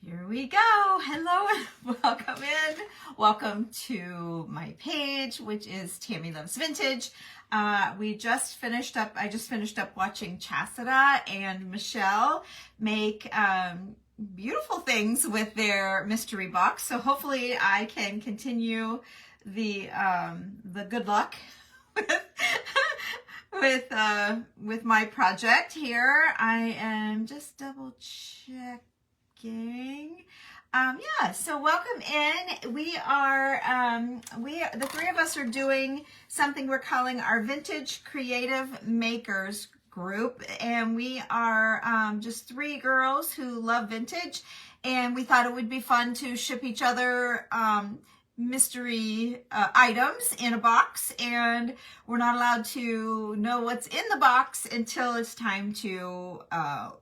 Here we go. Hello and welcome in. Welcome to my page, which is Tammy Loves Vintage. I just finished up watching Chastita and Michelle make beautiful things with their mystery box. So hopefully I can continue the good luck with my project here. I am just double checking. So welcome in. We are the three of us are doing something we're calling our Vintage Creative Makers group, and we are just three girls who love vintage, and we thought it would be fun to ship each other mystery items in a box, and we're not allowed to know what's in the box until it's time to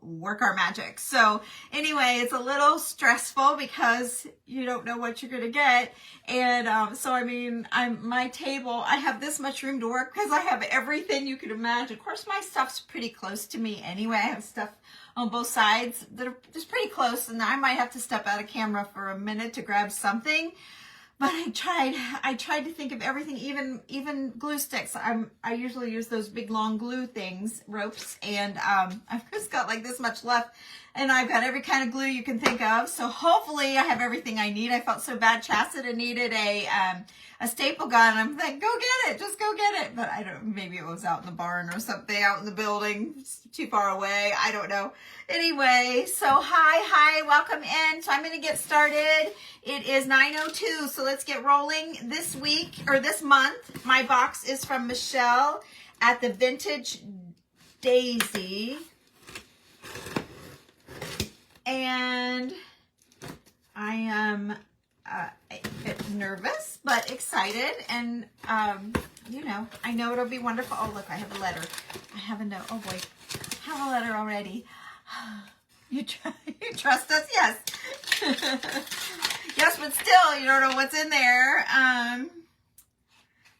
work our magic. So anyway, it's a little stressful because you don't know what you're gonna get, and so I mean, my table, I have this much room to work because I have everything you could imagine. Of course, my stuff's pretty close to me anyway. I have stuff on both sides that are just pretty close, and I might have to step out of camera for a minute to grab something. But I tried to think of everything, even glue sticks. I usually use those big long glue things, ropes, and I've just got like this much left, and I've got every kind of glue you can think of. So hopefully I have everything I need. I felt so bad. Chastita needed a staple gun. I'm like, go get it, just go get it. But I don't. Maybe it was out in the barn or something, out in the building, it's too far away. I don't know. Anyway, so hi, welcome in. So I'm going to get started. It is 9:02, so let's get rolling. This week, or this month, my box is from Michelle at the Vintage Daisy. And I am nervous, but excited. And, you know, I know it'll be wonderful. Oh, look, I have a letter. I have a note. Oh, boy. I have a letter already. You trust us? Yes. Yes, but still, you don't know what's in there.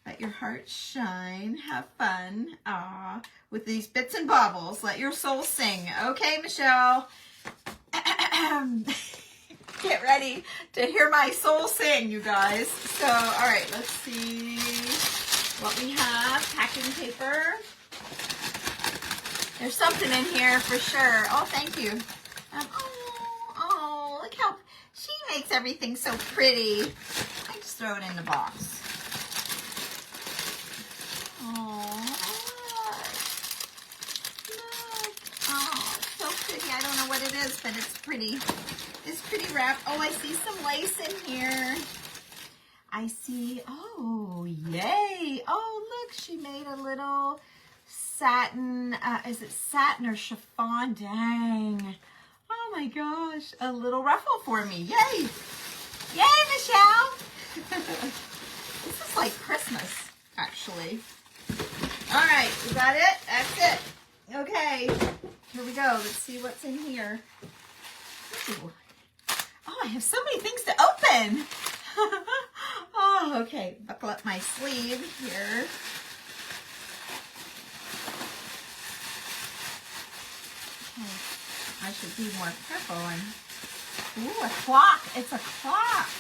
Let your heart shine. Have fun. With these bits and baubles. Let your soul sing. Okay, Michelle. Get ready to hear my soul sing, you guys. So, all right, let's see what we have. Packing paper. There's something in here for sure. Oh, thank you. Oh, look how she makes everything so pretty. I just throw it in the box. Oh, look. Oh, it's so pretty. I don't know what it is, but it's pretty. It's pretty wrapped. Oh, I see some lace in here. I see, oh, yay. Oh, look, she made a little satin, is it satin or chiffon? Dang. Oh my gosh, a little ruffle for me. Yay. Yay, Michelle. This is like Christmas, actually. All right, you got it? That's it. Okay, here we go. Let's see what's in here. Ooh. Oh, I have so many things to open. Oh, okay. Buckle up my sleeve here. Okay. I should be more careful. Ooh, a clock. It's a clock.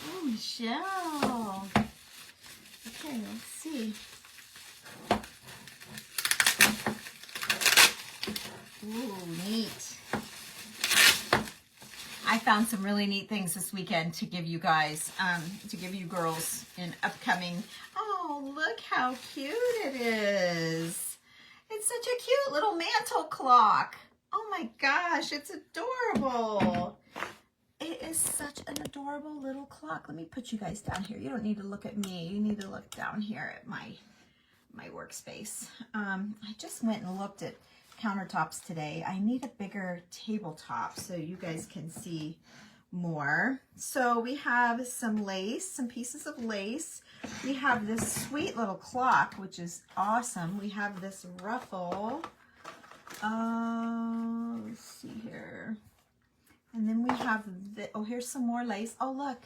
Oh, Michelle. Okay, let's see. Ooh, neat. I found some really neat things this weekend to give you guys, to give you girls in upcoming. Oh, look how cute it is. It's such a cute little mantle clock. Oh my gosh, it's adorable. It is such an adorable little clock. Let me put you guys down here. You don't need to look at me. You need to look down here at my workspace. I just went and looked at countertops today. I need a bigger tabletop so you guys can see more. So we have some lace, some pieces of lace. We have this sweet little clock, which is awesome. We have this ruffle. Let's see here. And then we have the, oh, here's some more lace. Oh, look,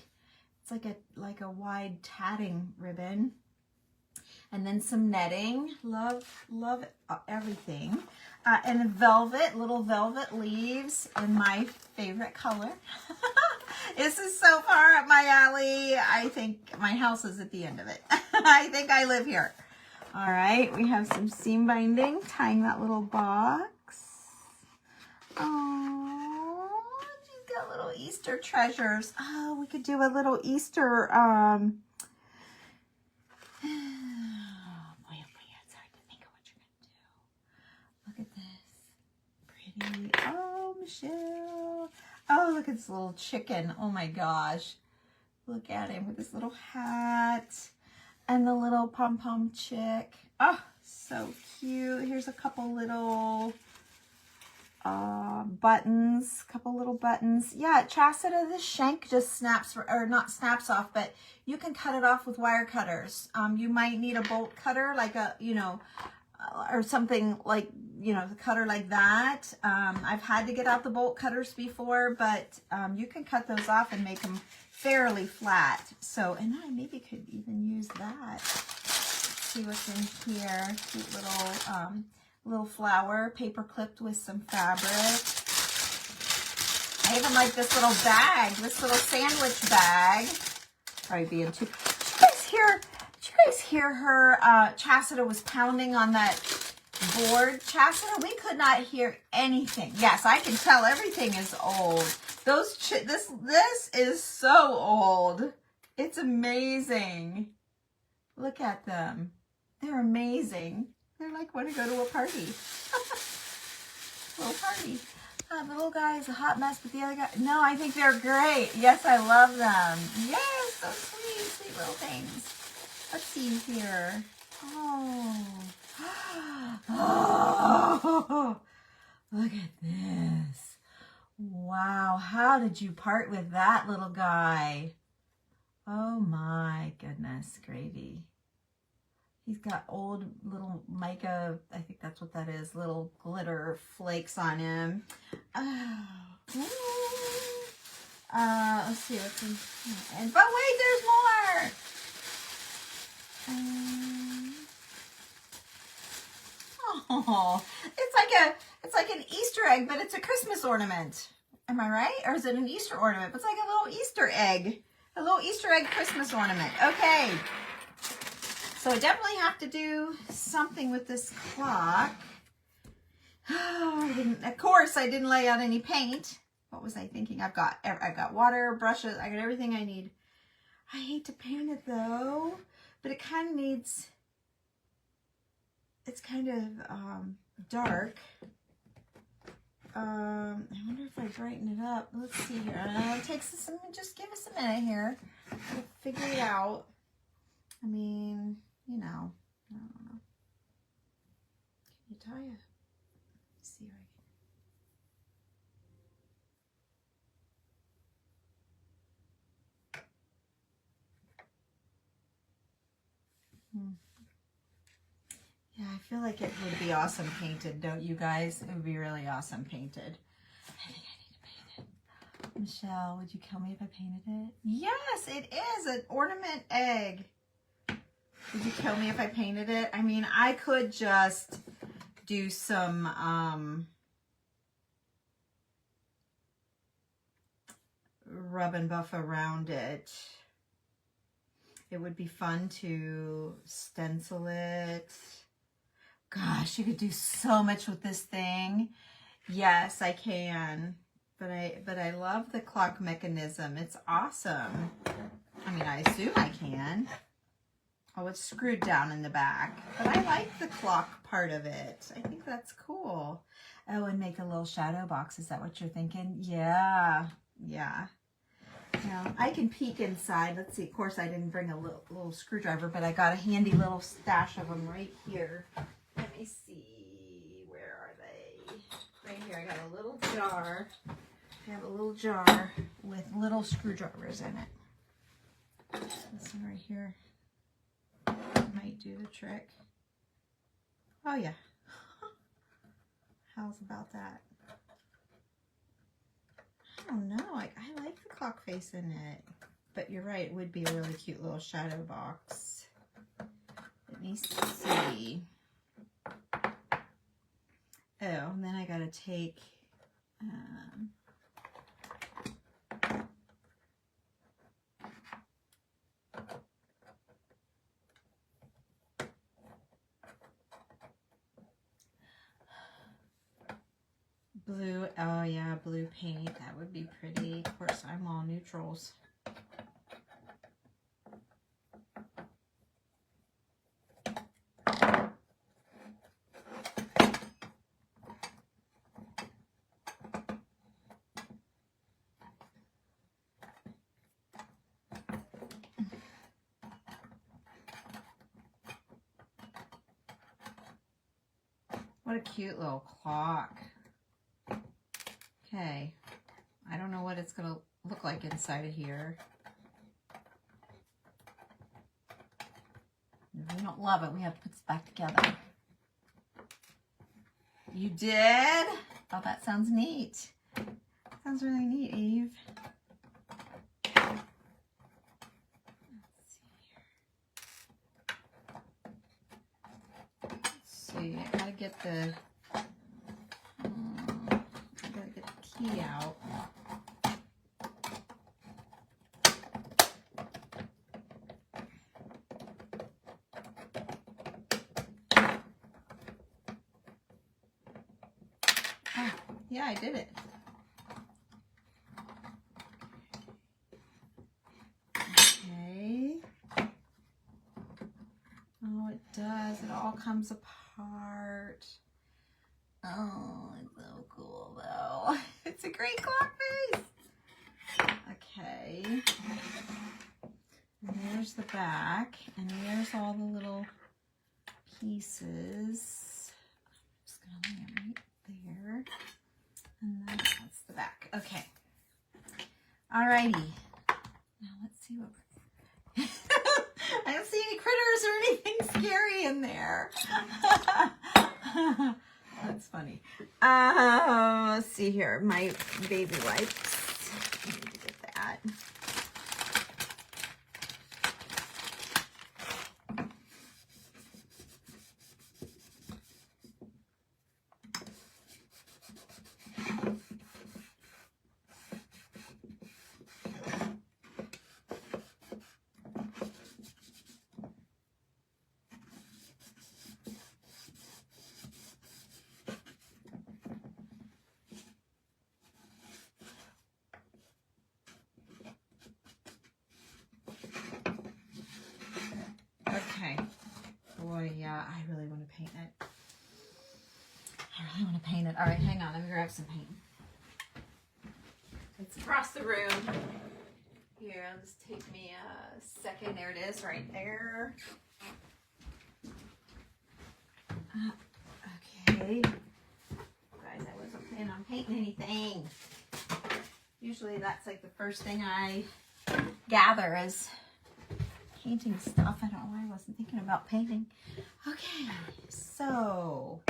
it's like a wide tatting ribbon. And then some netting. Love everything. and velvet, little velvet leaves in my favorite color. This is so far up my alley. I think my house is at the end of it. I think I live here. All right, we have some seam binding, tying that little box. Oh, she's got little Easter treasures. Oh, we could do a little Easter, oh boy, it's hard to think of what you're gonna do. Look at this. Pretty. Oh, Michelle. Oh, look at this little chicken. Oh my gosh. Look at him with his little hat and the little pom-pom chick. Oh, so cute. Here's a couple little buttons, couple little buttons. Yeah, Chastita, this shank just snaps, or not snaps off, but you can cut it off with wire cutters. You might need a bolt cutter, like a, you know, or something like, you know, the cutter like that. I've had to get out the bolt cutters before, but you can cut those off and make them fairly flat. So, and I maybe could even use that. Let's see what's in here. Cute little little flower, paper clipped with some fabric. I even like this little bag, this little sandwich bag. Probably being too. Did you guys hear her? Chastita was pounding on that board. Chastita, we could not hear anything. Yes, I can tell everything is old. This is so old. It's amazing. Look at them. They're amazing. They're like want to go to a party. Little party. The little guy is a hot mess, but the other guy, no, I think they're great. Yes, I love them. Yes, so sweet, sweet little things. Let's see here. Oh. Oh, look at this. Wow, how did you part with that little guy? Oh my goodness, gravy. He's got old little mica, I think that's what that is, little glitter flakes on him. Oh. Let's see what's in here. But wait, there's more. Oh, it's like an Easter egg, but it's a Christmas ornament. Am I right? Or is it an Easter ornament? It's like a little Easter egg. A little Easter egg Christmas ornament. Okay. So I definitely have to do something with this clock. Oh, of course, I didn't lay out any paint. What was I thinking? I've got water, brushes, I got everything I need. I hate to paint it though, but it kind of needs, it's kind of dark. I wonder if I brighten it up. Let's see here. It takes us just give us a minute here. We'll figure it out. I mean, you know, I don't know. Can you tie it? Let's see right here. Yeah, I feel like it would be awesome painted, don't you guys? It would be really awesome painted. I think I need to paint it. Michelle, would you kill me if I painted it? Yes, it is an ornament egg. Would you kill me if I painted it? I mean, I could just do some rub and buff around it. It would be fun to stencil it. Gosh, you could do so much with this thing. Yes, I can. But I love the clock mechanism. It's awesome. I mean, I assume I can. Oh, it's screwed down in the back. But I like the clock part of it. I think that's cool. Oh, and make a little shadow box. Is that what you're thinking? Yeah. Yeah. Now, I can peek inside. Let's see. Of course, I didn't bring a little screwdriver, but I got a handy little stash of them right here. Let me see. Where are they? Right here. I got a little jar. I have a little jar with little screwdrivers in it. This one right here might do the trick. Oh, yeah. How's about that? I don't know. I like the clock face in it. But you're right. It would be a really cute little shadow box. Let me see. and then I gotta take, blue. Oh yeah, blue paint. That would be pretty. Of course, I'm all neutrals. What a cute little clock. Okay. I don't know what it's going to look like inside of here. If we don't love it, we have to put this back together. You did? Oh, that sounds neat. Sounds really neat, Eve. See, I gotta get the key out. Oh, yeah, I did it. Okay. Oh, it does. It all comes apart. Oh, it's so cool though. It's a great clock face. Okay. And there's the back. And there's all the little pieces. I'm just going to lay them right there. And then that's the back. Okay. Alrighty. Now let's see what we're... I don't see any critters or anything scary in there. That's funny. Let's see here. My baby wipes. I need to get that. Okay. Boy, yeah, I really want to paint it. All right, hang on. Let me grab some paint. It's across the room. Here, I'll just take me a second. There it is, right there. Okay. Guys, I wasn't planning on painting anything. Usually that's like the first thing I gather is painting stuff. I don't know why I wasn't thinking about painting. Okay, so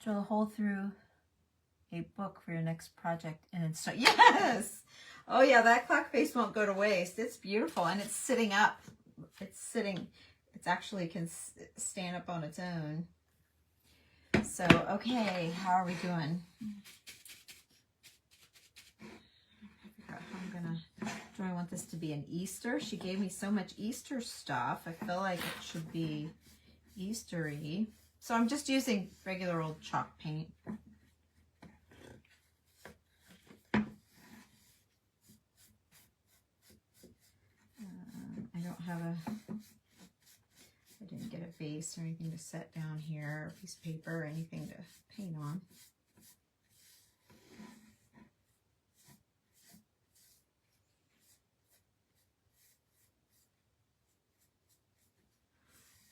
drill a hole through a book for your next project and install. Yes! Oh yeah, that clock face won't go to waste. It's beautiful and it's sitting up. It's actually can stand up on its own. So, okay, how are we doing? Do I want this to be an Easter? She gave me so much Easter stuff. I feel like it should be Eastery. So I'm just using regular old chalk paint. I didn't get a base or anything to set down here, or a piece of paper or anything to paint on.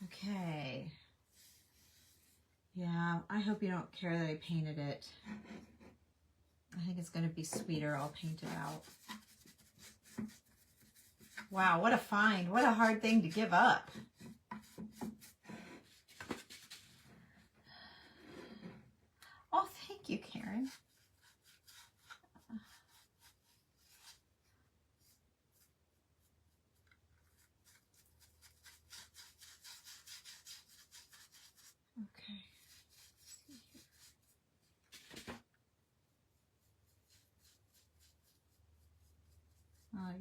Okay. Yeah, I hope you don't care that I painted it. I think it's going to be sweeter. I'll paint it out. Wow, what a find. What a hard thing to give up. Oh, thank you, Karen.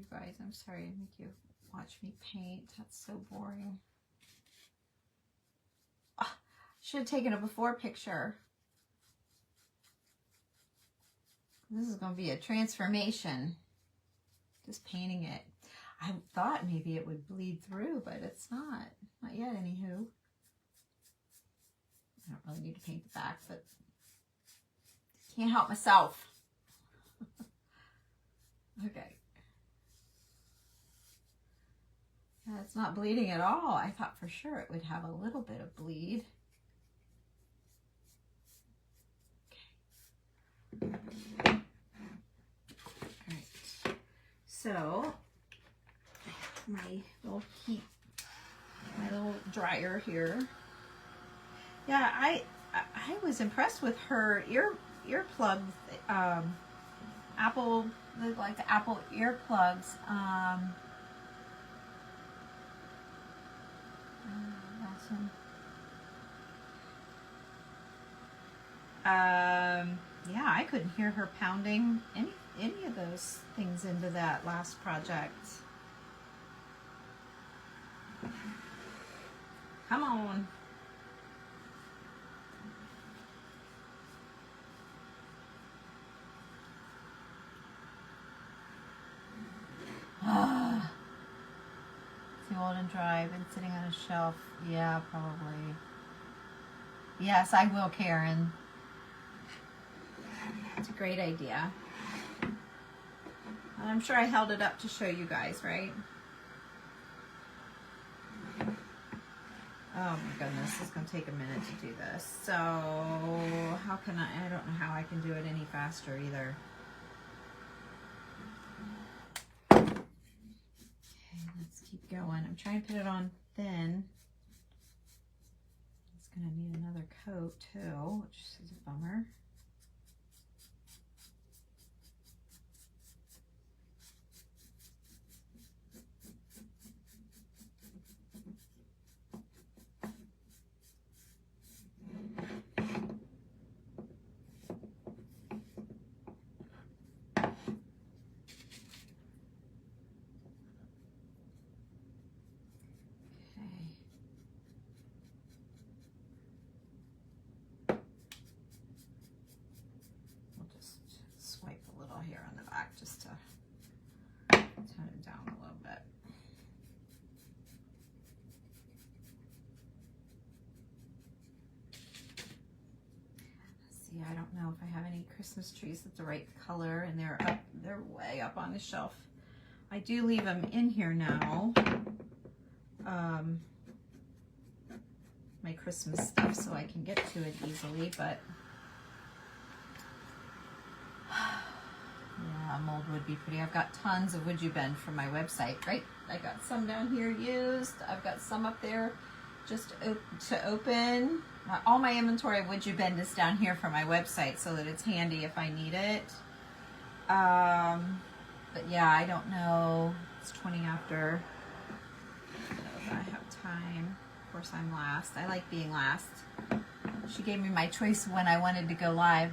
you guys. I'm sorry to make you watch me paint. That's so boring. Oh, should have taken a before picture. This is going to be a transformation. Just painting it. I thought maybe it would bleed through, but it's not. Not yet, anywho. I don't really need to paint the back, but can't help myself. Okay. Yeah, it's not bleeding at all. I thought for sure it would have a little bit of bleed. Okay. All right. So, my little heat, my little dryer here. Yeah, I was impressed with her earplug, Apple, like the Apple earplugs. Awesome. Yeah, I couldn't hear her pounding any of those things into that last project. Come on. Too old and dry, been sitting on a shelf. Yeah, probably. Yes, I will, Karen. It's a great idea. And I'm sure I held it up to show you guys, right? Oh my goodness, it's going to take a minute to do this. So, how can I don't know how I can do it any faster either. Okay, let's keep going. I'm trying to put it on thin. It's going to need another coat too, which is a bummer. Here on the back just to tone it down a little bit. See, I don't know if I have any Christmas trees that's the right color, and they're way up on the shelf. I do leave them in here now, my Christmas stuff, so I can get to it easily, but yeah, mold would be pretty. I've got tons of Would You Bend from my website, right? I got some down here used. I've got some up there just to open. All my inventory of Would You Bend is down here from my website so that it's handy if I need it. But yeah, I don't know. It's 20 after. I don't know if I have time. Of course, I'm last. I like being last. She gave me my choice when I wanted to go live.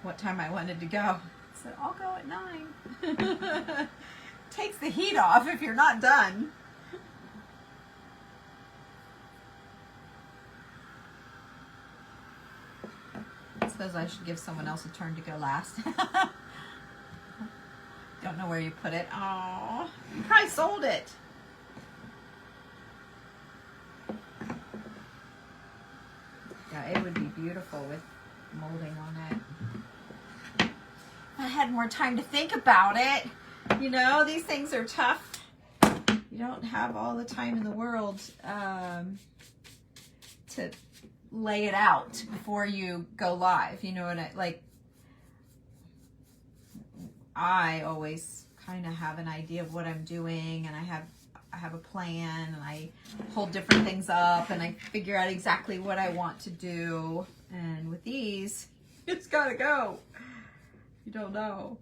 What time I wanted to go. I said, I'll go at 9. Takes the heat off if you're not done. I suppose I should give someone else a turn to go last. Don't know where you put it. Oh, you probably sold it. Yeah, it would be beautiful with molding on it. I had more time to think about it. You know, these things are tough. You don't have all the time in the world to lay it out before you go live. You know what I always kind of have an idea of what I'm doing, and I have a plan, and I hold different things up, and I figure out exactly what I want to do. And with these, it's gotta go. You don't know.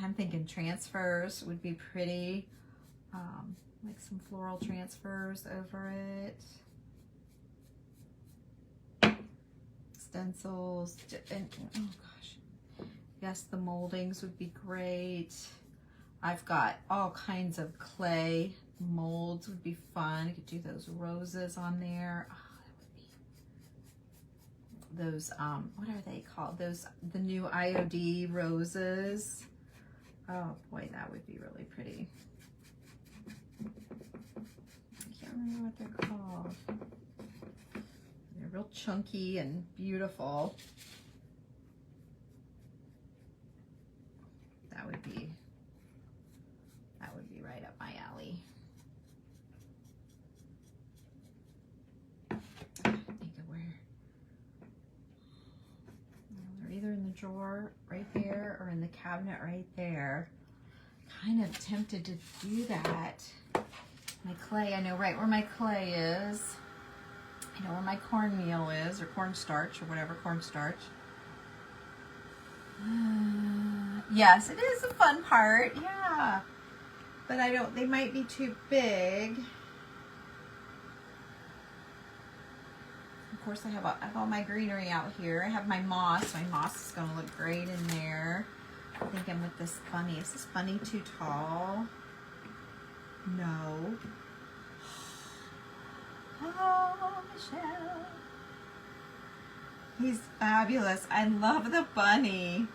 I'm thinking transfers would be pretty, like some floral transfers over it. Stencils, and oh gosh, Yes, the moldings would be great. I've got all kinds of clay molds, would be fun. You could do those roses on there. Oh, that would be those, what are they called? Those, the new IOD roses. Oh boy, that would be really pretty. I can't remember what they're called. They're real chunky and beautiful. That would be right up my alley. Think of where. They're either in the drawer right there or in the cabinet right there. Kind of tempted to do that. My clay, I know right where my clay is. I know where my cornmeal is, or cornstarch, or whatever, cornstarch. Yes, it is a fun part, yeah. But I don't, they might be too big. Of course, I have all my greenery out here. I have my moss. My moss is going to look great in there. I think I'm with this bunny. Is this bunny too tall? No. Oh, Michelle. He's fabulous. I love the bunny.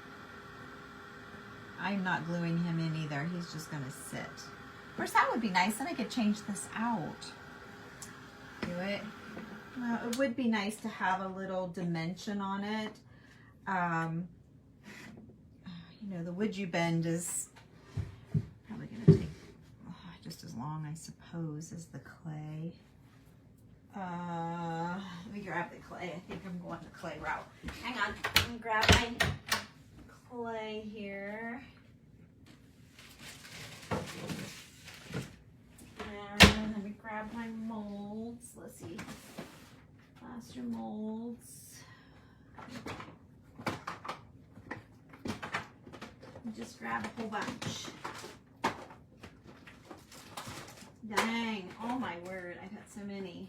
I'm not gluing him in either. He's just going to sit. Of course, that would be nice. Then I could change this out. Do it. Well, it would be nice to have a little dimension on it. You know, the would you bend is probably going to take just as long, I suppose, as the clay. Let me grab the clay. I think I'm going the clay route. Hang on. Let me grab my clay here. And let me grab my molds. Let's see. Plaster molds. Just grab a whole bunch. Dang. Oh my word. I've got so many.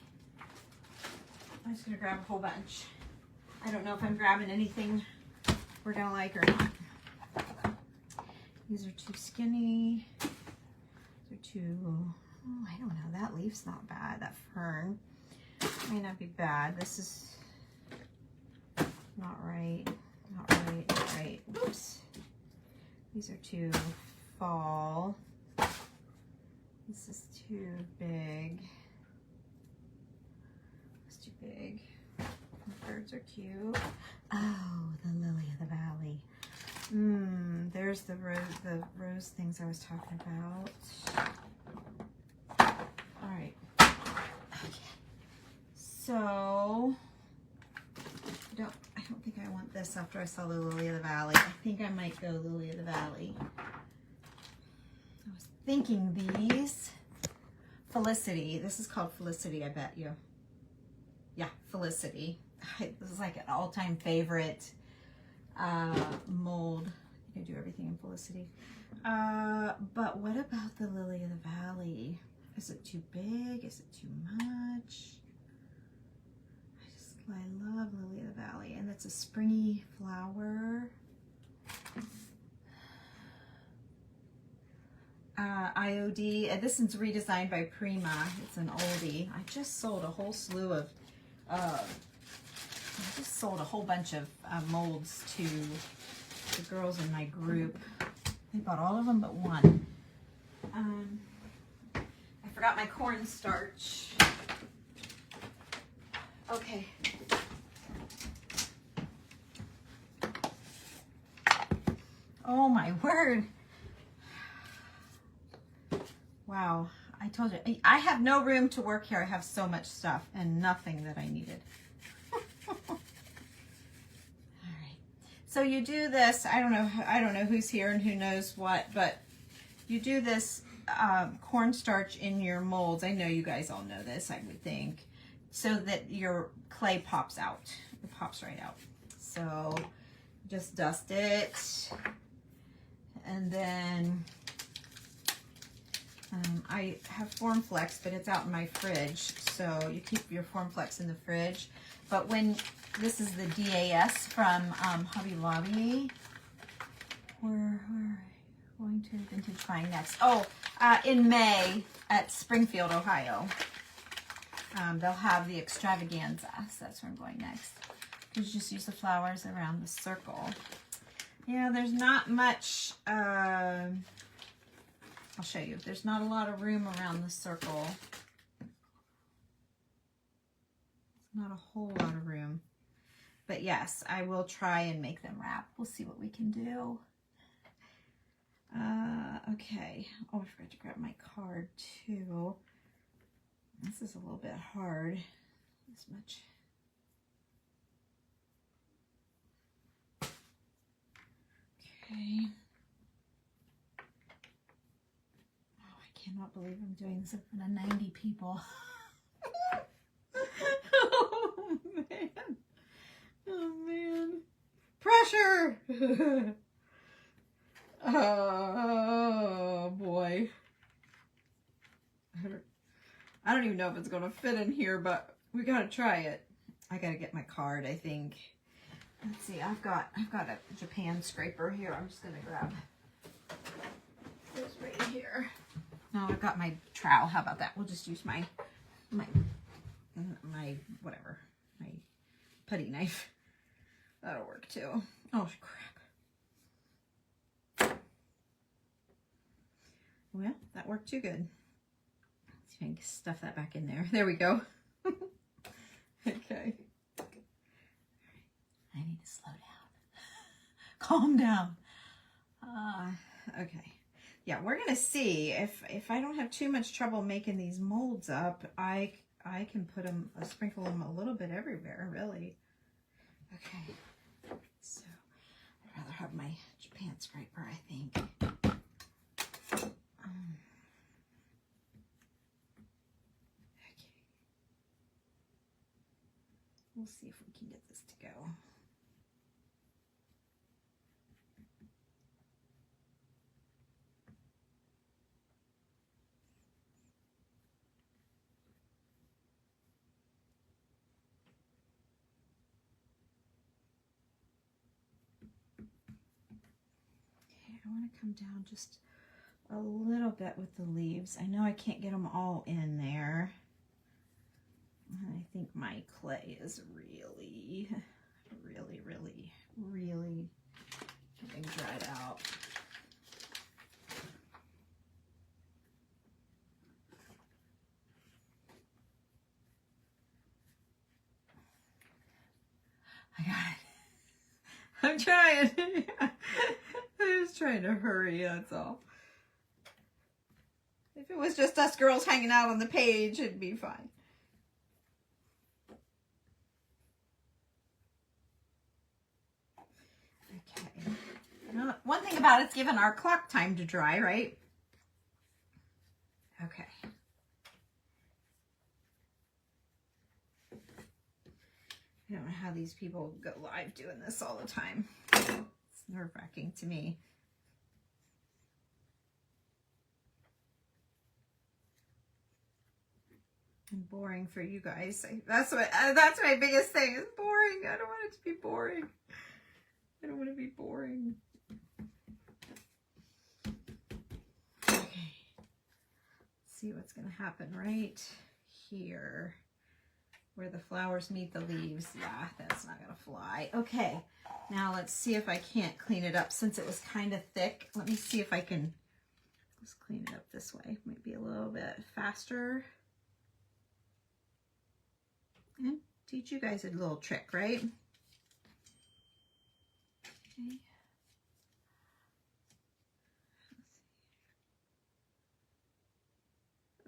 I'm just going to grab a whole bunch. I don't know if I'm grabbing anything we're going to like or not. These are too skinny. They're too, oh, I don't know. That leaf's not bad. That fern may not be bad. This is not right. Not right. Not right. Oops. These are too fall. This is too big. It's too big. The birds are cute. Oh, the lily of the valley. There's the rose things I was talking about. All right. Okay. So I don't think I want this after I saw the lily of the valley. I think I might go lily of the valley. I was thinking these. Felicity. This is called Felicity, I bet you. Yeah, Felicity. This is like an all-time favorite mold. You can do everything in Felicity. But what about the lily of the valley? Is it too big? Is it too much? I love lily of the valley, and it's a springy flower. IOD. This one's redesigned by Prima. It's an oldie. I just sold a whole slew of. I just sold a whole bunch of molds to the girls in my group. They bought all of them but one. I forgot my cornstarch. Okay. Oh my word. Wow. I told you, I have no room to work here. I have so much stuff and nothing that I needed. All right. So you do this, I don't know who's here and who knows what, but you do this cornstarch in your molds. I know you guys all know this, I would think, so that your clay pops out. It pops right out. So just dust it, and then I have Formflex, but it's out in my fridge, so you keep your Formflex in the fridge. But when this is the DAS from Hobby Lobby, we're going to vintage buying next. Oh, in May at Springfield, Ohio. They'll have the extravaganza, so that's where I'm going next. You just use the flowers around the circle. Yeah, there's not much, I'll show you. There's not a lot of room around the circle. Not a whole lot of room. But yes, I will try and make them wrap. We'll see what we can do. Okay. Oh, I forgot to grab my card too. This is a little bit hard. This much. Okay. Oh, I cannot believe I'm doing this in front of 90 people. Oh, man. Oh, man. Pressure! Oh, boy. I don't even know if it's going to fit in here, but we got to try it. I got to get my card, I think. Let's see. I've got a Japan scraper here. I'm just going to grab this right here. No, I've got my trowel. How about that? We'll just use my whatever, my putty knife. That'll work too. Oh, crap. Well, that worked too good. Let's see if I can stuff that back in there. There we go. Okay. I need to slow down. Calm down. Okay. Yeah, we're gonna see if I don't have too much trouble making these molds up. I can put them, sprinkle them a little bit everywhere, really. Okay. So I'd rather have my Japan scraper, I think. Okay. We'll see if we can get this to go. I want to come down just a little bit with the leaves. I know I can't get them all in there. I think my clay is really getting dried out. I got it. I'm trying. I was trying to hurry, that's all. If it was just us girls hanging out on the page, it'd be fine. Okay. Now, one thing about it's given our clock time to dry, right? Okay. I don't know how these people go live doing this all the time. It's nerve-wracking to me. And boring for you guys. That's my biggest thing is boring. I don't want it to be boring. I don't want to be boring. Okay. Let's see what's going to happen right here. Where the flowers meet the leaves. Yeah, that's not going to fly. Okay, now let's see if I can't clean it up since it was kind of thick. Let me see if I can just clean it up this way. Might be a little bit faster. And teach you guys a little trick, right? Okay.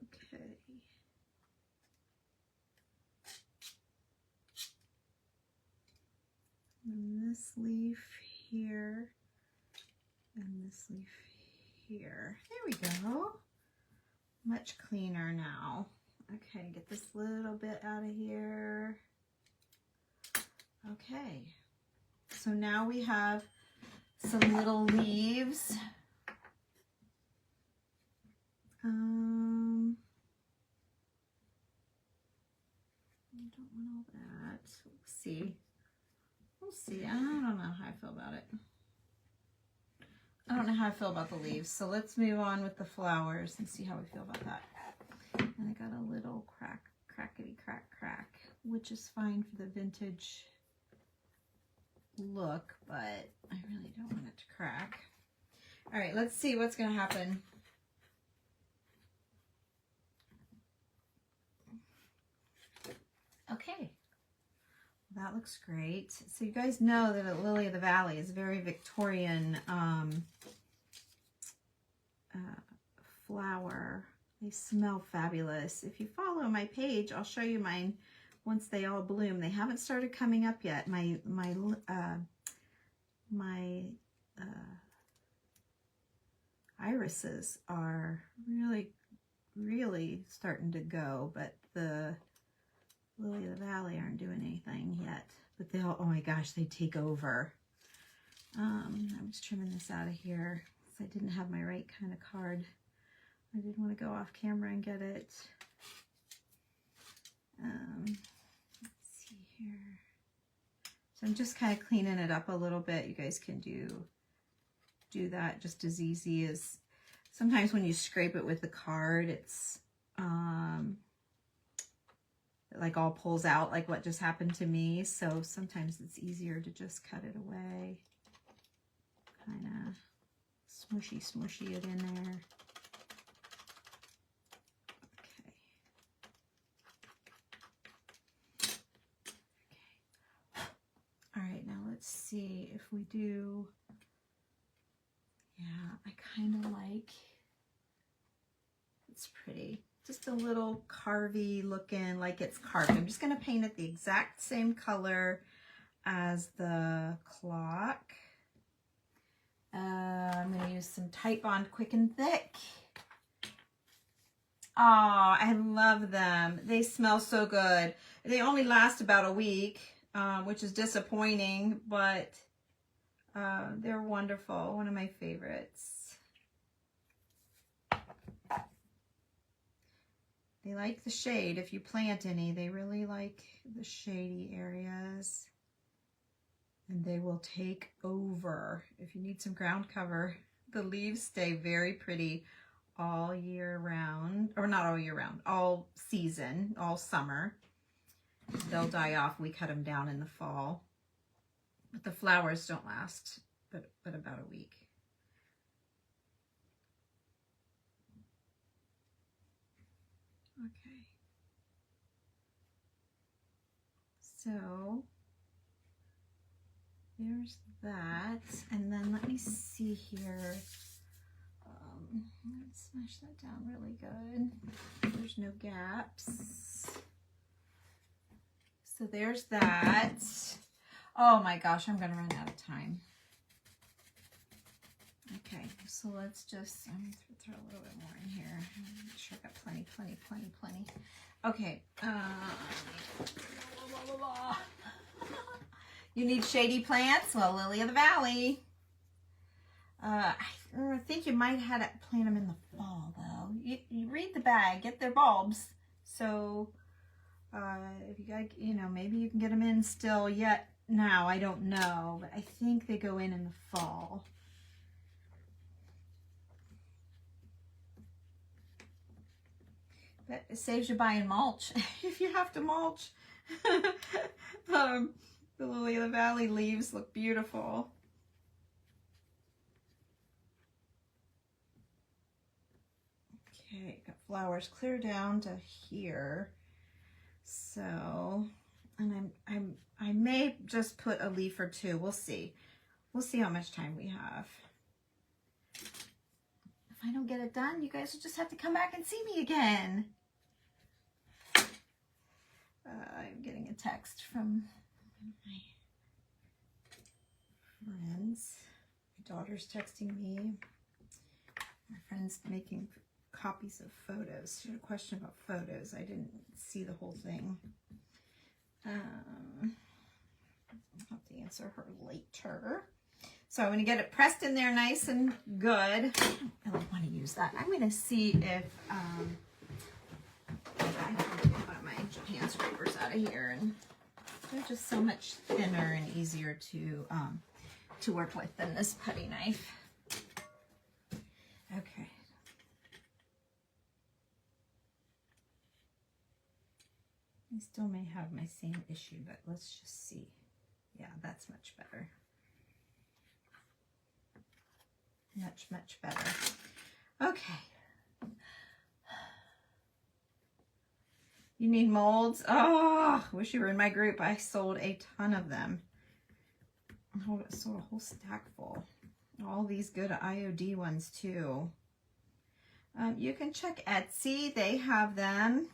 Okay. And this leaf here, and this leaf here. There we go. Much cleaner now. Okay, get this little bit out of here. Okay, so now we have some little leaves. I don't want all that. We'll see. We'll see. I don't know how I feel about it. I don't know how I feel about the leaves. So let's move on with the flowers and see how we feel about that. And I got a little crackety crack, which is fine for the vintage look, but I really don't want it to crack. All right, let's see what's going to happen. Okay, that looks great. So you guys know that a Lily of the Valley is a very Victorian flower. They smell fabulous. If you follow my page, I'll show you mine once they all bloom. They haven't started coming up yet. My irises are really starting to go, but the Lily of the Valley aren't doing anything yet. But they'll, oh my gosh, they take over. I'm just trimming this out of here because I didn't have my right kind of card. I didn't want to go off camera and get it. Let's see here. So I'm just kind of cleaning it up a little bit. You guys can do that just as easy as, sometimes when you scrape it with the card, it's like all pulls out like what just happened to me. So sometimes it's easier to just cut it away. Kind of smushy it in there. All right, now let's see if we do, yeah, I kind of like, it's pretty. Just a little carvy looking, like it's carved. I'm just going to paint it the exact same color as the clock. I'm going to use some Titebond Quick and Thick. Oh, I love them. They smell so good. They only last about a week. Which is disappointing, but they're wonderful. One of my favorites. They like the shade. If you plant any, they really like the shady areas. And they will take over. If you need some ground cover, the leaves stay very pretty all year round. Or not all year round, all season, all summer. They'll die off. We cut them down in the fall. But the flowers don't last but about a week. Okay. So there's that. And then let me see here. Let's smash that down really good. There's no gaps. So there's that. Oh my gosh, I'm gonna run out of time. Okay, so let's just, I'm gonna throw a little bit more in here. Make sure I got plenty. Okay. You need shady plants? Well, Lily of the Valley. I think you might have to plant them in the fall though. You read the bag, get their bulbs. So if you got, you know, maybe you can get them in still yet now. I don't know, but I think they go in the fall. But it saves you buying mulch if you have to mulch. The Lily of the Valley leaves look beautiful. Okay, got flowers clear down to here. So, and I may just put a leaf or two. We'll see. We'll see how much time we have. If I don't get it done, you guys will just have to come back and see me again. I'm getting a text from my friends. My daughter's texting me. My friend's making copies of photos. She had a question about photos. I didn't see the whole thing. I'll have to answer her later. So I'm going to get it pressed in there nice and good. I don't really want to use that. I'm going to see if I can get one of my hand scrapers out of here. And they're just so much thinner and easier to work with than this putty knife. Okay. I still may have my same issue, but let's just see. Yeah, that's much better. Much, much better. Okay. You need molds? Oh, wish you were in my group. I sold a ton of them. I sold a whole stack full. All these good IOD ones too. You can check Etsy. They have them.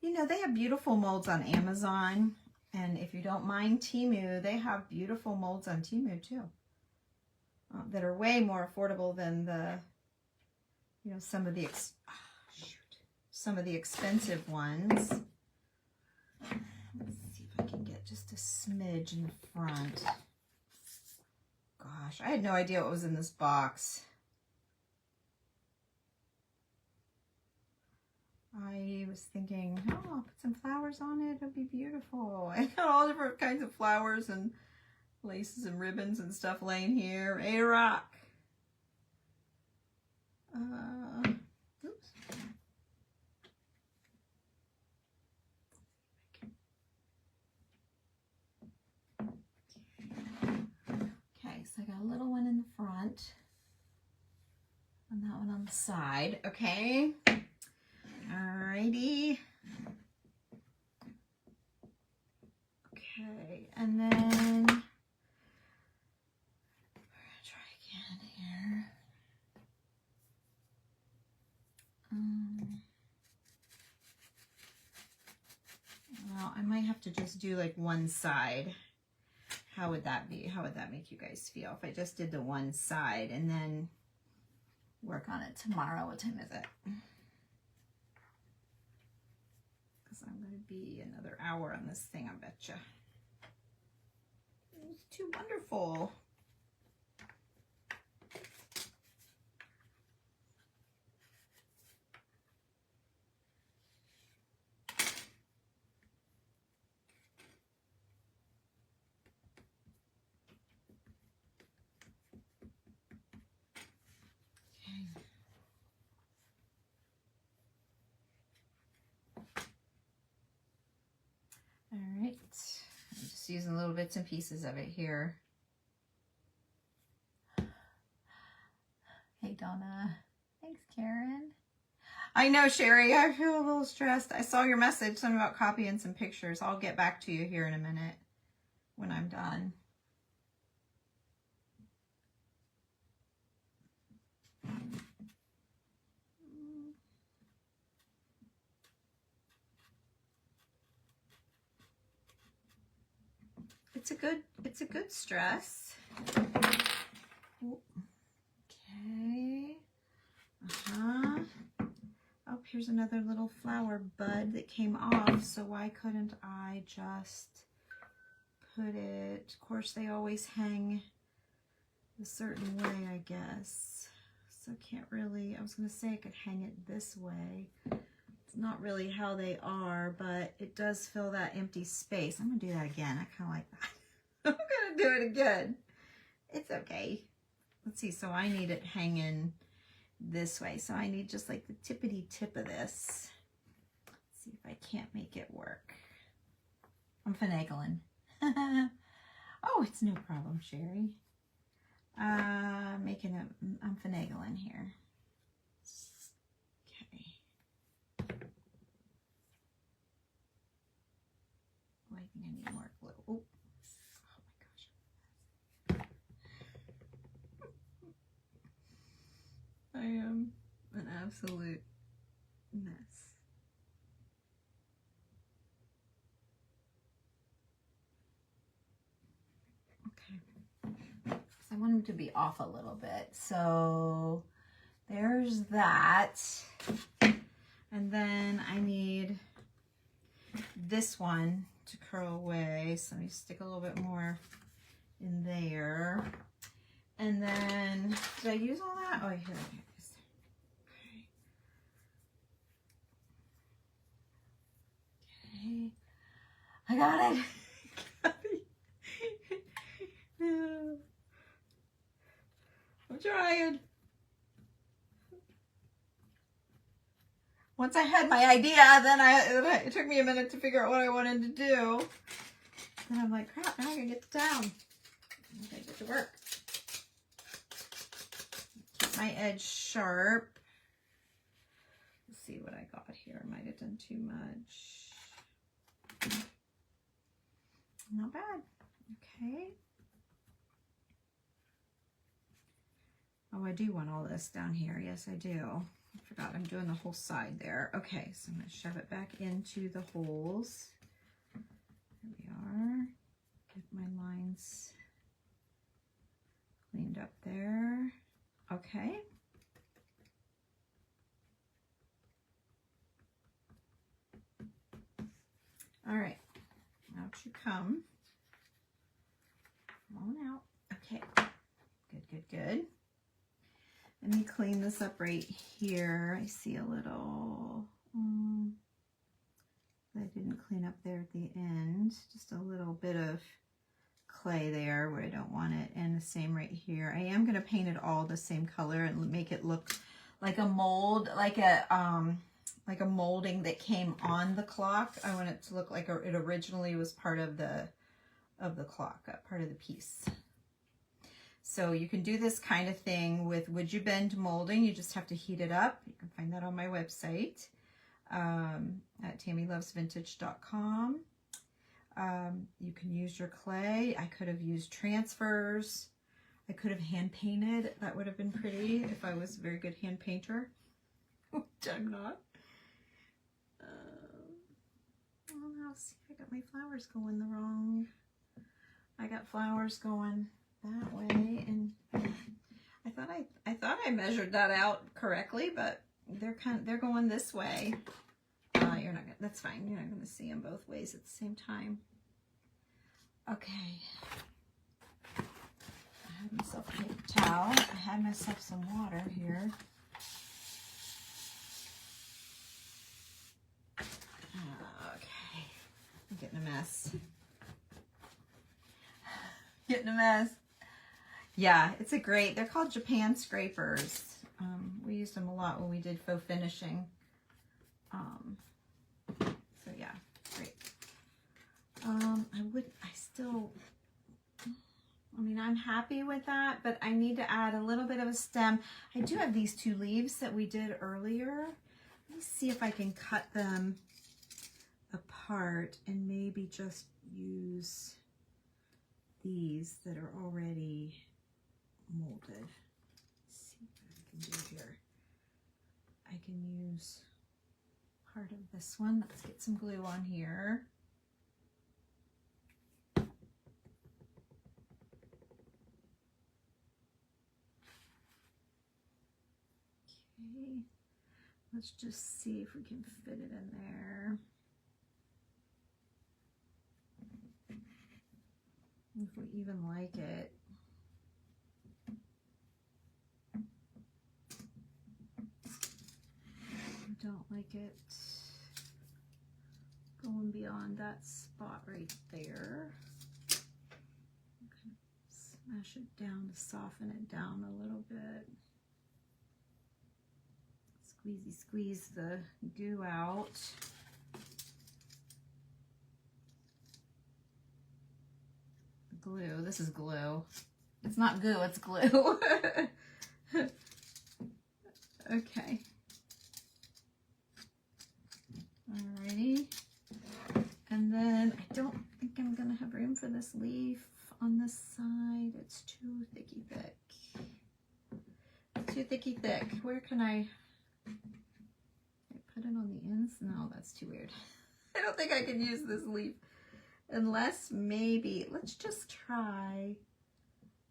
You know, they have beautiful molds on Amazon. And if you don't mind Temu, they have beautiful molds on Temu too. That are way more affordable than the, you know, some of the expensive ones. Let's see if I can get just a smidge in the front. Gosh, I had no idea what was in this box. I was thinking, oh, I'll put some flowers on it. It'll be beautiful. I got all different kinds of flowers and laces and ribbons and stuff laying here. A-Rock. Oops. Okay, so I got a little one in the front and that one on the side. Okay. Alrighty. Okay, and then we're gonna try again here. Well, I might have to just do like one side. How would that be? How would that make you guys feel if I just did the one side and then work on it tomorrow? What time is it? Because I'm going to be another hour on this thing, I betcha. It's too wonderful. All right, I'm just using little bits and pieces of it here. Hey, Donna. Thanks, Karen. I know, Sherry, I feel a little stressed. I saw your message, something about copying some pictures. I'll get back to you here in a minute when I'm done. It's a good stress. Okay. Oh, here's another little flower bud that came off. So why couldn't I just put it? Of course, they always hang a certain way, I guess. So can't really, I was going to say I could hang it this way. It's not really how they are, but it does fill that empty space. I'm going to do that again. I kind of like that. I'm going to do it again. It's okay. Let's see. So I need it hanging this way. So I need just like the tippity tip of this. Let's see if I can't make it work. I'm finagling. Oh, it's no problem, Sherry. I'm finagling here. Okay. Oh, I think I need more glue. Oh. I am an absolute mess. Okay. So I want them to be off a little bit. So there's that. And then I need this one to curl away. So let me stick a little bit more in there. And then, did I use all that? Oh, here it is. Okay. I got it. I'm trying. once I had my idea, then it took me a minute to figure out what I wanted to do. And I'm like, crap, now I gotta get to town. I gotta get to work. Keep my edge sharp. Let's see what I got here. I might have done too much. Not bad. Okay. Oh, I do want all this down here. Yes, I do. I forgot I'm doing the whole side there. Okay, so I'm going to shove it back into the holes. There we are. Get my lines cleaned up there. Okay. All right. Out you come. Come on out. Okay. Good, good, good. Let me clean this up right here. I see a little that I didn't clean up there at the end. Just a little bit of clay there where I don't want it, and the same right here. I am going to paint it all the same color and make it look like a mold, like a molding that came on the clock. I want it to look like it originally was part of the clock, part of the piece. So you can do this kind of thing with Would You Bend molding. You just have to heat it up. You can find that on my website at TammyLovesVintage.com. You can use your clay. I could have used transfers. I could have hand painted. That would have been pretty if I was a very good hand painter. I'm not. I'll see if I got my flowers going the wrong. I got flowers going that way, and I thought I measured that out correctly, but they're going this way. You're not gonna, that's fine. You're not going to see them both ways at the same time. Okay. I had myself a paper towel. I had myself some water here. Okay. I'm getting a mess. Getting a mess. Yeah, it's a great, they're called Japan scrapers. We used them a lot when we did faux finishing. So yeah, great. I mean, I'm happy with that, but I need to add a little bit of a stem. I do have these two leaves that we did earlier. Let me see if I can cut them apart and maybe just use these that are already molded. Let's see what I can do here. I can use part of this one. Let's get some glue on here. Okay, let's just see if we can fit it in there. If we even like it. I don't like it going beyond that spot right there. Okay. Smash it down to soften it down a little bit. Squeeze the goo out. Glue. This is glue. It's not goo, it's glue. Okay. Alrighty. And then I don't think I'm gonna have room for this leaf on this side. It's too thicky thick. Too thicky thick. Where can I put it on the ends? No, that's too weird. I don't think I can use this leaf. Unless maybe, let's just try,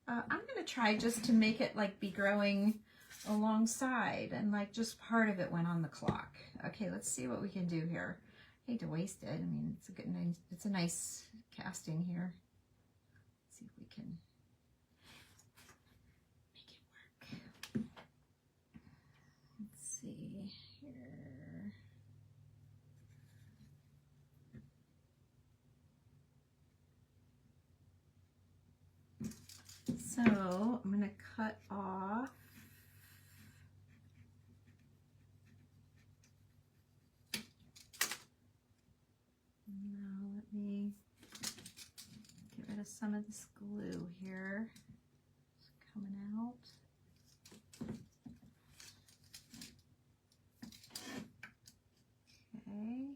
I'm going to try just to make it like be growing alongside and like just part of it went on the clock. Okay, let's see what we can do here. I hate to waste it. I mean, it's a nice casting here. Let's see if we can make it work. Let's see here. So I'm going to cut off some of this glue here. It's coming out. Okay.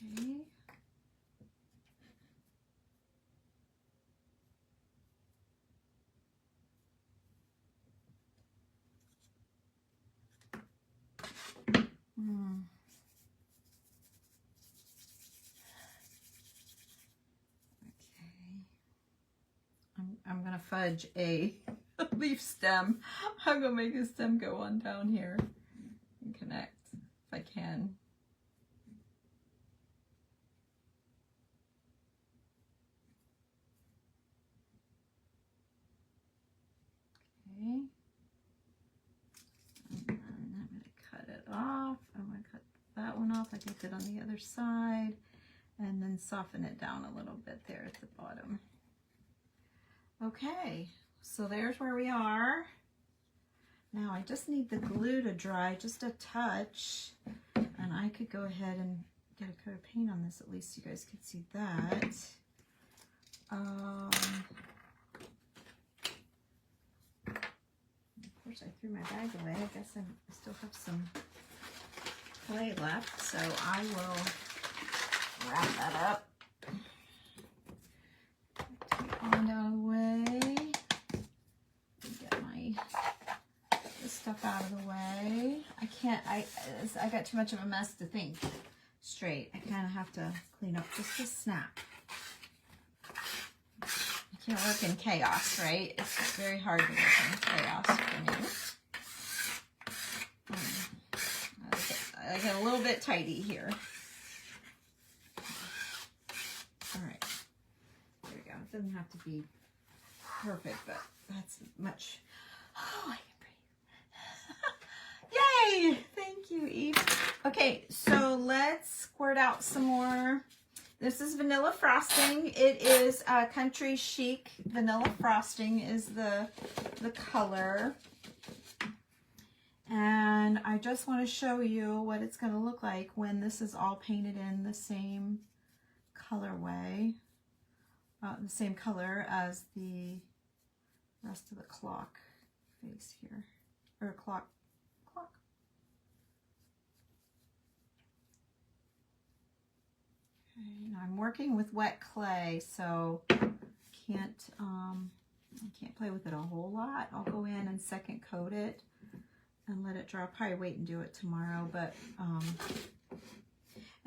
Okay. I'm gonna fudge a leaf stem. I'm gonna make a stem go on down here and connect if I can. Okay. And then I'm gonna cut it off. I'm gonna cut that one off like I did on the other side, and then soften it down a little bit there at the bottom. Okay, so there's where we are. Now I just need the glue to dry just a touch, and I could go ahead and get a coat of paint on this, at least you guys could see that. Of course I threw my bag away. I guess I still have some clay left, so I will wrap that up. On out of the way. Get my this stuff out of the way. I got too much of a mess to think straight. I kind of have to clean up just a snap. I can't work in chaos, right? It's very hard to work in chaos for me. I get a little bit tidy here. All right. It doesn't have to be perfect, but that's much. Oh, I can breathe. Yay! Thank you, Eve. Okay, so let's squirt out some more. This is vanilla frosting. It is Country Chic vanilla frosting is the color. And I just want to show you what it's going to look like when this is all painted in the same colorway. The same color as the rest of the clock face here, or clock. Okay, now I'm working with wet clay, so I can't play with it a whole lot. I'll go in and second coat it and let it dry. I'll probably wait and do it tomorrow, but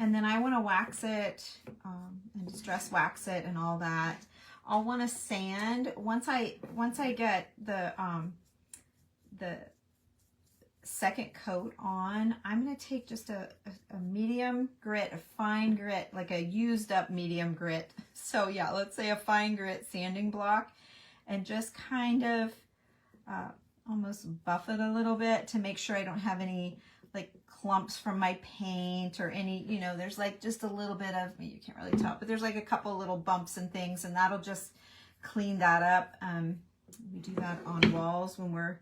and then I want to wax it and distress wax it and all that. I'll want to sand once I get the second coat on. I'm going to take just a medium grit, a fine grit, like a used up medium grit. So yeah, let's say a fine grit sanding block, and just kind of almost buff it a little bit to make sure I don't have any like clumps from my paint or any, you know, there's like just a little bit of, you can't really tell, but there's like a couple little bumps and things, and that'll just clean that up. We do that on walls when we're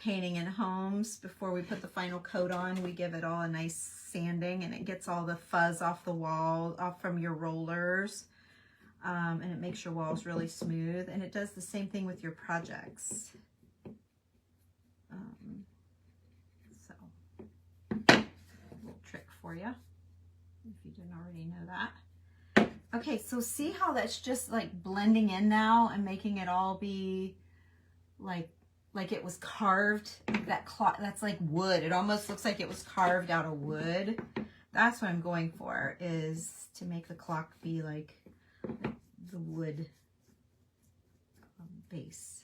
painting in homes. Before we put the final coat on, we give it all a nice sanding, and it gets all the fuzz off the wall, off from your rollers, and it makes your walls really smooth. And it does the same thing with your projects. So, a little trick for you, if you didn't already know that. Okay, so see how that's just like blending in now and making it all be like it was carved. That cloth, that's like wood. It almost looks like it was carved out of wood. That's what I'm going for, is to make the clock be like the wood base.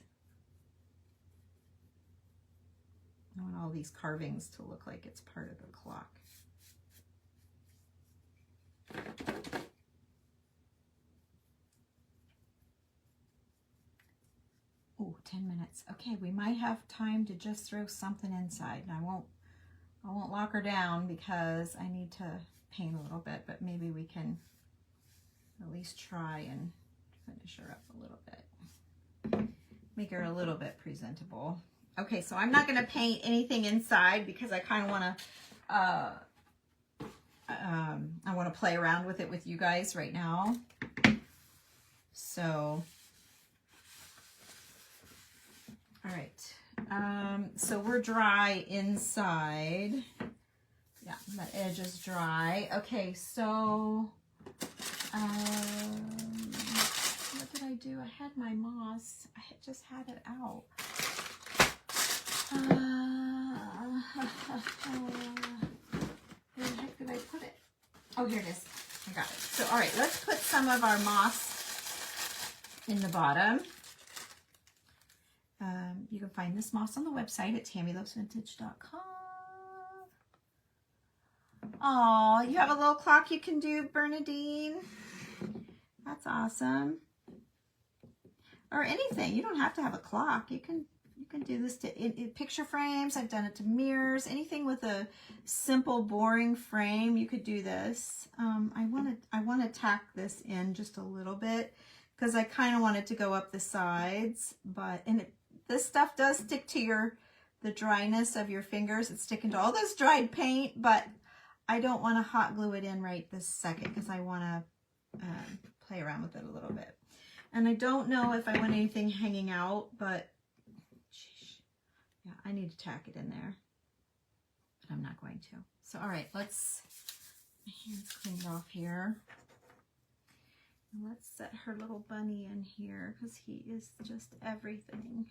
I want all these carvings to look like it's part of the clock. Oh, 10 minutes. Okay, we might have time to just throw something inside. And I won't lock her down because I need to paint a little bit, but maybe we can at least try and finish her up a little bit. Make her a little bit presentable. Okay, so I'm not going to paint anything inside because I kind of want to I want to play around with it with you guys right now. So, all right. So we're dry inside. Yeah, that edge is dry. Okay, so what did I do? I had my moss. I just had it out. Where the heck did I put it? Oh, here it is. I got it. So, all right, let's put some of our moss in the bottom. You can find this moss on the website at TammyLovesVintage.com. Oh, you have a little clock you can do, Bernadine. That's awesome. Or anything. You don't have to have a clock. You can do this to picture frames. I've done it to mirrors. Anything with a simple, boring frame, you could do this. I want to tack this in just a little bit because I kind of want it to go up the sides. This stuff does stick to the dryness of your fingers. It's sticking to all this dried paint, but I don't want to hot glue it in right this second because I want to play around with it a little bit. And I don't know if I want anything hanging out, but yeah, I need to tack it in there, but I'm not going to. So, all right, my hands cleaned off here. And let's set her little bunny in here because he is just everything.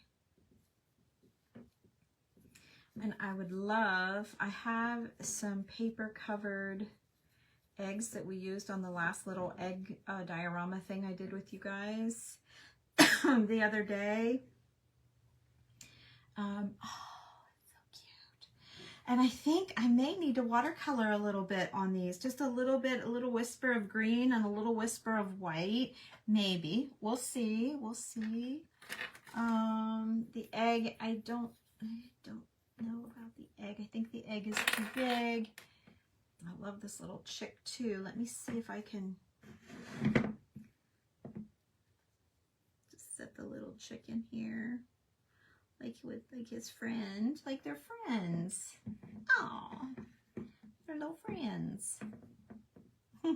And I have some paper covered eggs that we used on the last little egg diorama thing I did with you guys the other day. Oh, it's so cute. And I think I may need to watercolor a little bit on these, just a little bit, a little whisper of green and a little whisper of white, maybe. We'll see. The egg, I don't know about the egg. I think the egg is too big. I love this little chick too. Let me see if I can just set the little chick in here. Like his friend. Like they're friends. Oh, they're little friends. Okay.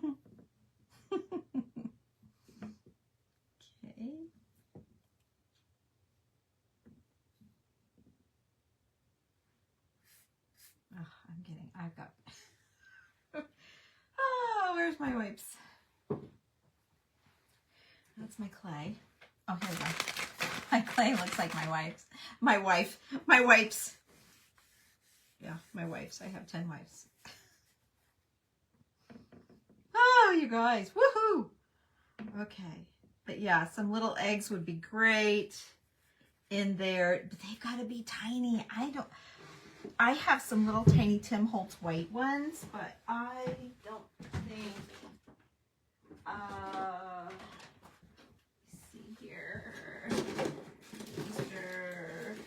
I've got, oh, where's my wipes? That's my clay. Oh, here we go. My clay looks like my wipes. My wipes. Yeah, my wipes. I have 10 wipes. Oh, you guys. Woohoo! Okay. But yeah, some little eggs would be great in there. But they've got to be tiny. I have some little tiny Tim Holtz white ones, but I don't think, let's see here, Easter,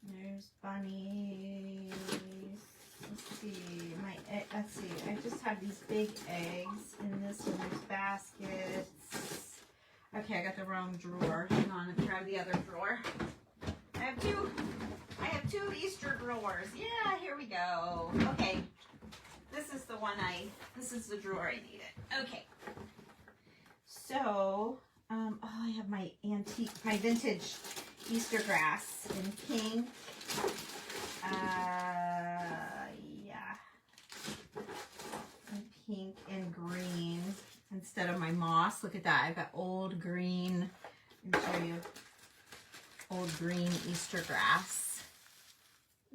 there's bunnies, let's see, I just have these big eggs in this one, there's baskets. Okay, I got the wrong drawer, hang on, let me grab the other drawer. I have two Easter drawers. Yeah, here we go. Okay. This is the drawer I needed. Okay. So, I have my vintage Easter grass in pink. Yeah. And pink and green instead of my moss. Look at that. I've got old green. Let me show you. Old green Easter grass.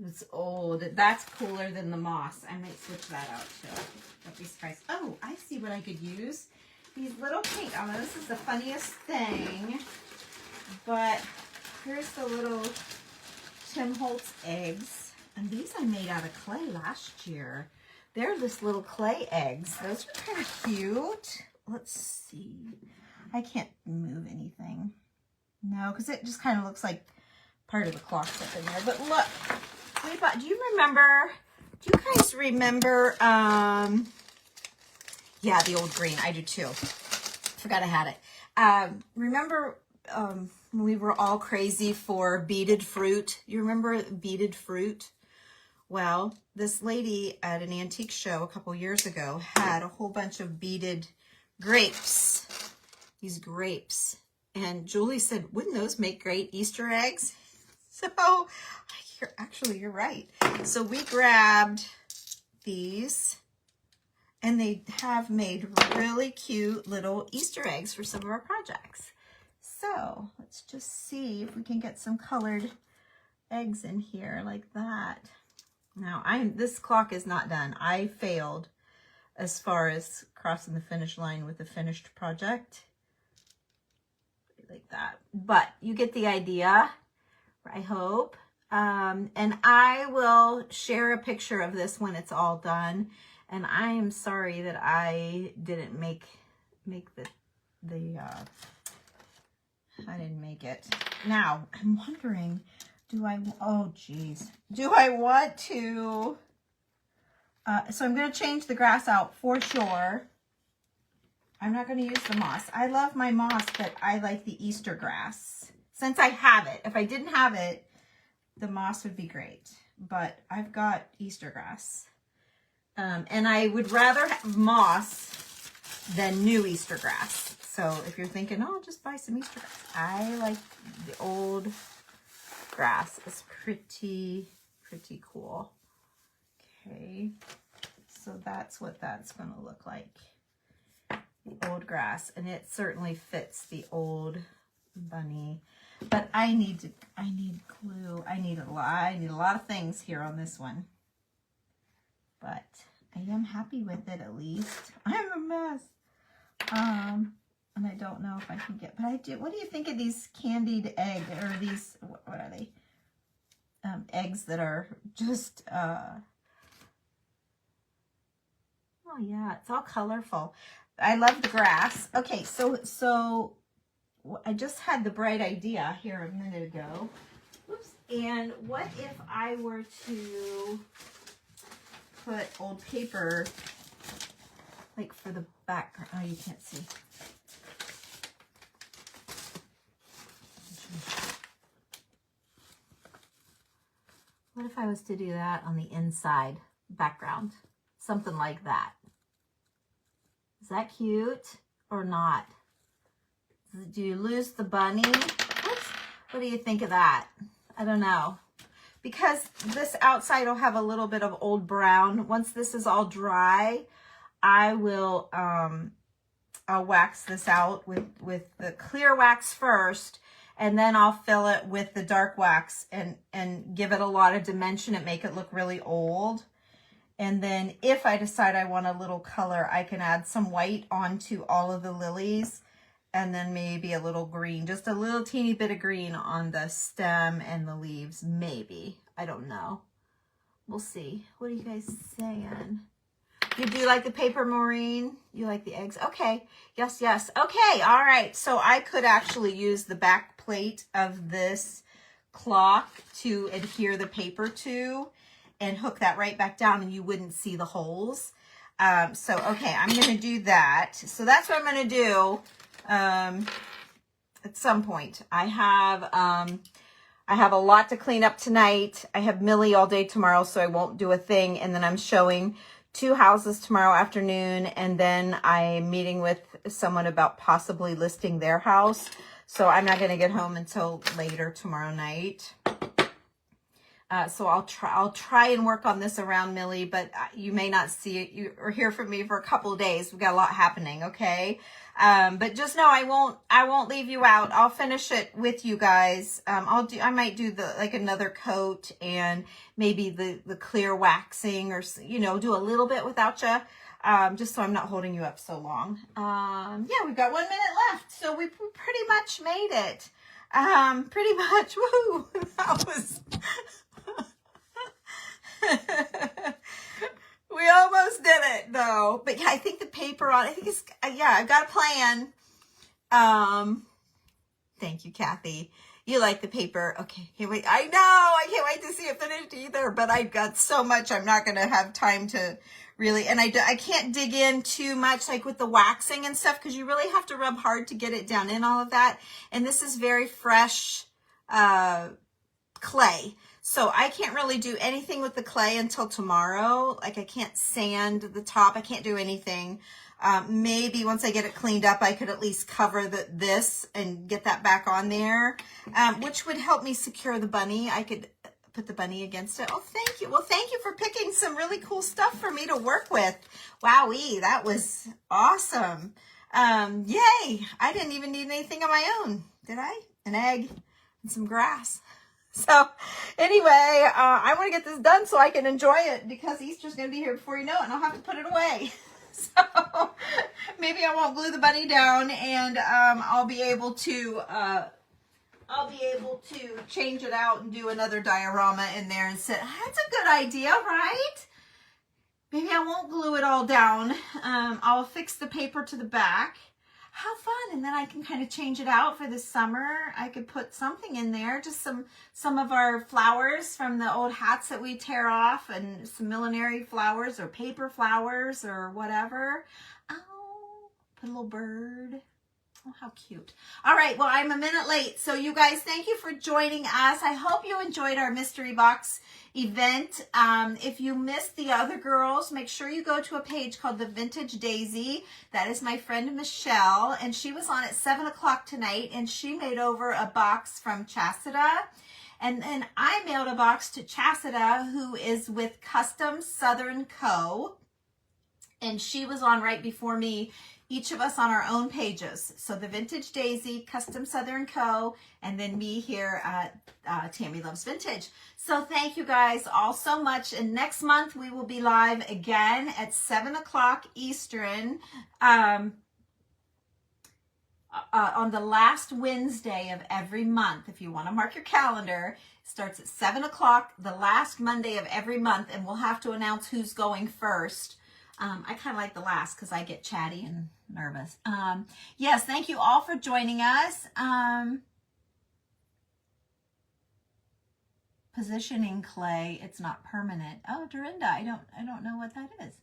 It's old. That's cooler than the moss. I might switch that out too. Don't be surprised. Oh, I see what I could use. These little pink. Oh, this is the funniest thing. But here's the little Tim Holtz eggs. And these I made out of clay last year. They're just little clay eggs. Those are kind of cute. Let's see. I can't move anything. No, because it just kind of looks like part of the cloth up in there. But look. Do you guys remember, yeah, the old green, I do too, forgot I had it. Remember when we were all crazy for beaded fruit? You remember beaded fruit? Well, this lady at an antique show a couple years ago had a whole bunch of beaded grapes, these grapes. And Julie said, wouldn't those make great Easter eggs? So you're right. So we grabbed these, and they have made really cute little Easter eggs for some of our projects. So let's just see if we can get some colored eggs in here like that. Now, this clock is not done. I failed as far as crossing the finish line with the finished project. Like that. But you get the idea, I hope. And I will share a picture of this when it's all done. And I am sorry that I didn't make I didn't make it. Now, I'm wondering, do I want to, so I'm going to change the grass out for sure. I'm not going to use the moss. I love my moss, but I like the Easter grass. Since I have it, if I didn't have it, the moss would be great. But I've got Easter grass. And I would rather have moss than new Easter grass. So if you're thinking, oh, just buy some Easter grass. I like the old grass. It's pretty cool. Okay, so that's what that's going to look like. The old grass, and it certainly fits the old bunny. But I need glue. I need a lot of things here on this one. But I am happy with it at least. I'm a mess. And I don't know if I can get, but I do. What do you think of these candied egg, or these, what are they? Eggs that are just, oh yeah, it's all colorful. I love the grass. Okay, so I just had the bright idea here a minute ago. Oops. And what if I were to put old paper, like for the background? Oh, you can't see. What if I was to do that on the inside background? Something like that. Is that cute or not? Do you lose the bunny? What do you think of that? I don't know. Because this outside will have a little bit of old brown. Once this is all dry, I will I'll wax this out with the clear wax first, and then I'll fill it with the dark wax and give it a lot of dimension and make it look really old. And then if I decide I want a little color, I can add some white onto all of the lilies, and then maybe a little green, just a little teeny bit of green on the stem and the leaves, maybe. I don't know. We'll see. What are you guys saying? You do like the paper, Maureen? You like the eggs? Okay. Yes, yes. Okay. All right. So I could actually use the back plate of this clock to adhere the paper to and hook that right back down, and you wouldn't see the holes. So, okay, I'm going to do that. So that's what I'm going to do at some point. I have a lot to clean up tonight. I have Millie all day tomorrow, so I won't do a thing. And then I'm showing 2 houses tomorrow afternoon, and then I'm meeting with someone about possibly listing their house. So I'm not going to get home until later tomorrow night. So I'll try and work on this around Millie, but you may not see it or hear from me for a couple of days. We've got a lot happening, okay? But just know I won't leave you out. I'll finish it with you guys. I might do another coat and maybe the clear waxing, or do a little bit without you. Just so I'm not holding you up so long. Yeah, we've got 1 minute left, so we pretty much made it. Pretty much. Woo! That was. We almost did it though. But yeah, I think the paper on, I think it's, yeah, I've got a plan. Thank you, Kathy. You like the paper. Okay, can't wait. I know, I can't wait to see it finished either, but I've got so much, I'm not going to have time to really, and I can't dig in too much like with the waxing and stuff, because you really have to rub hard to get it down in all of that. And this is very fresh clay. So I can't really do anything with the clay until tomorrow. Like I can't sand the top. I can't do anything. Maybe once I get it cleaned up, I could at least cover this and get that back on there, which would help me secure the bunny. I could put the bunny against it. Oh, thank you. Well, thank you for picking some really cool stuff for me to work with. Wowee, that was awesome. Yay. I didn't even need anything of my own, did I? An egg and some grass. So anyway, I want to get this done so I can enjoy it because Easter's going to be here before you know it and I'll have to put it away. So maybe I won't glue the bunny down and I'll be able to change it out and do another diorama in there and sit. That's a good idea, right? Maybe I won't glue it all down. I'll fix the paper to the back. How fun. And then I can kind of change it out for the summer. I could put something in there, just some of our flowers from the old hats that we tear off and some millinery flowers or paper flowers or whatever. Oh, put a little bird. Oh, how cute. All right, well, I'm a minute late. So you guys, thank you for joining us. I hope you enjoyed our mystery box event. If you missed the other girls, make sure you go to a page called The Vintage Daisy. That is my friend Michelle, and she was on at 7 o'clock tonight, and she made over a box from Chastita. And then I mailed a box to Chastita, who is with Custom Southern Co. And she was on right before me, each of us on our own pages. So The Vintage Daisy, Custom Southern Co., and then me here at Tammy Loves Vintage. So thank you guys all so much. And next month we will be live again at 7 o'clock Eastern on the last Wednesday of every month. If you want to mark your calendar, it starts at 7 o'clock the last Monday of every month, and we'll have to announce who's going first. I kind of like the last because I get chatty and nervous. Yes, thank you all for joining us. Positioning clay, it's not permanent. Oh, Dorinda, I don't know what that is.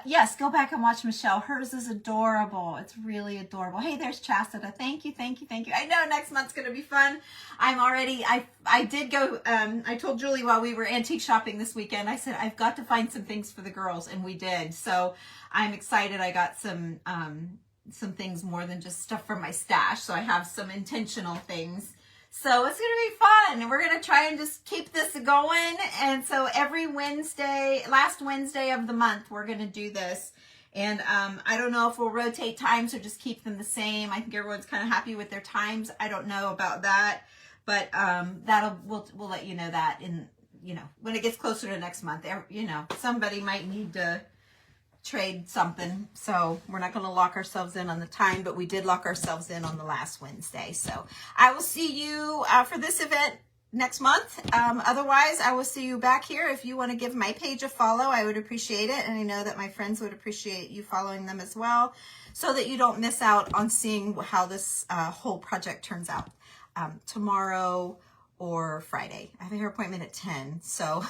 Yes, go back and watch Michelle. Hers is adorable. It's really adorable. Hey, there's Chastita. Thank you, thank you, thank you. I know next month's going to be fun. I did go, I told Julie while we were antique shopping this weekend, I said, I've got to find some things for the girls, and we did. So I'm excited. I got some things more than just stuff from my stash. So I have some intentional things. So it's going to be fun, and we're going to try and just keep this going. And so every Wednesday, last Wednesday of the month, we're going to do this. And I don't know if we'll rotate times or just keep them the same. I think everyone's kind of happy with their times. I don't know about that, but we'll let you know that in, when it gets closer to next month. Somebody might need to trade something, so we're not going to lock ourselves in on the time, but we did lock ourselves in on the last Wednesday. So I will see you for this event next month. Otherwise, I will see you back here. If you want to give my page a follow, I would appreciate it, and I know that my friends would appreciate you following them as well, so that you don't miss out on seeing how this whole project turns out tomorrow or Friday. I have a hair appointment at 10, so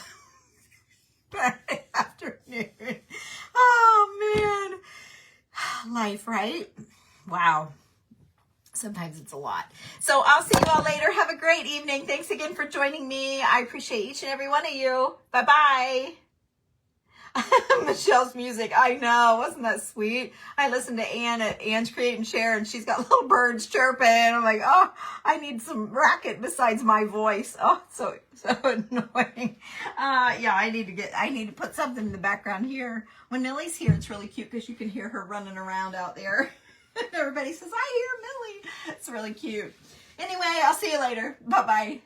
Friday afternoon. Oh man, life, right? Wow. Sometimes it's a lot. So I'll see you all later. Have a great evening. Thanks again for joining me. I appreciate each and every one of you. Bye-bye. Michelle's music. I know. Wasn't that sweet? I listened to Ann at Ann's Create and Share, and she's got little birds chirping. I'm like, oh, I need some racket besides my voice. Oh, so annoying. Yeah, I need to put something in the background here. When Millie's here, it's really cute because you can hear her running around out there. Everybody says, I hear Millie. It's really cute. Anyway, I'll see you later. Bye-bye.